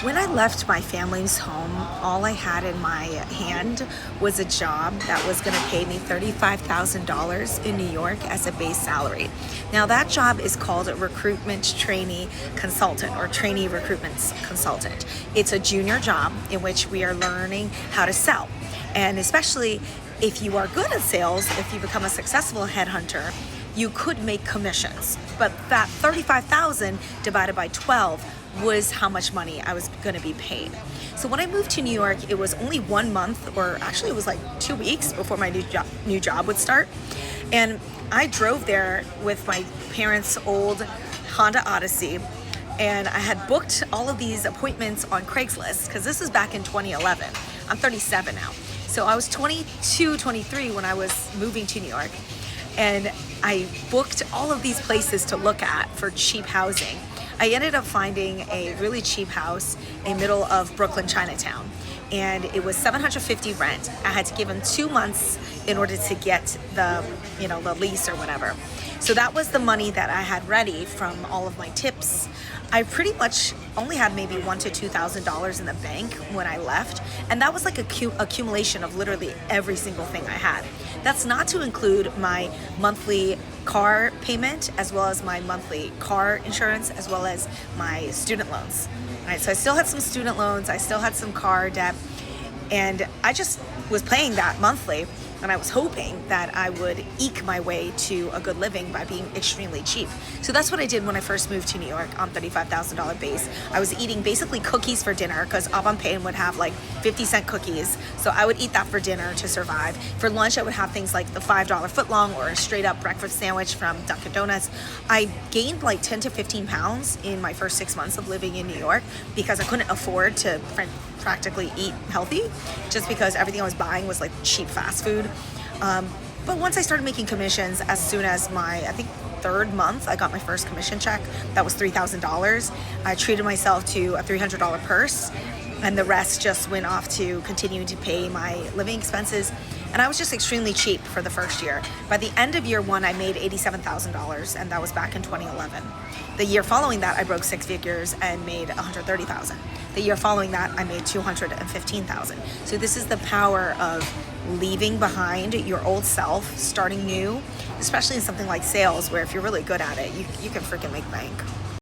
When I left my family's home, all I had in my hand was a job that was going to pay me $35,000 in New York as a base salary. Now, that job is called a recruitment trainee consultant or trainee recruitment consultant. It's a junior job in which we are learning how to sell. And especially if you are good at sales, if you become a successful headhunter, you could make commissions. But that 35,000 divided by 12 was how much money I was going to be paid. So when I moved to New York, it was only 1 month, or actually it was like 2 weeks before my new job would start. And I drove there with my parents' old Honda Odyssey, and I had booked all of these appointments on Craigslist because this is back in 2011. I'm 37 now. So I was 22, 23 when I was moving to New York. And I booked all of these places to look at for cheap housing. I ended up finding a really cheap house in middle of Brooklyn, Chinatown. And it was $750 rent. I had to give them 2 months in order to get the lease or whatever. So that was the money that I had ready from all of my tips. I pretty much only had maybe $1,000 to $2,000 in the bank when I left, and that was like accumulation of literally every single thing I had. That's not to include my monthly car payment, as well as my monthly car insurance, as well as my student loans. All right, so I still had some student loans, I still had some car debt, and I just was paying that monthly. And I was hoping that I would eke my way to a good living by being extremely cheap. So that's what I did when I first moved to New York on $35,000 base. I was eating basically cookies for dinner because Avanpain would have like 50-cent cookies. So I would eat that for dinner to survive. For lunch, I would have things like the $5 footlong or a straight up breakfast sandwich from Dunkin' Donuts. I gained like 10 to 15 pounds in my first 6 months of living in New York because I couldn't afford to practically eat healthy, just because everything I was buying was like cheap fast food. But once I started making commissions, as soon as my, I think, 3rd month, I got my first commission check. That was $3,000. I treated myself to a $300 purse, and the rest just went off to continue to pay my living expenses. And I was just extremely cheap for the first year. By the end of year 1, I made $87,000, and that was back in 2011. The year following that, I broke 6 figures and made $130,000. The year following that, I made $215,000. So this is the power of leaving behind your old self, starting new, especially in something like sales, where if you're really good at it, you can freaking make bank.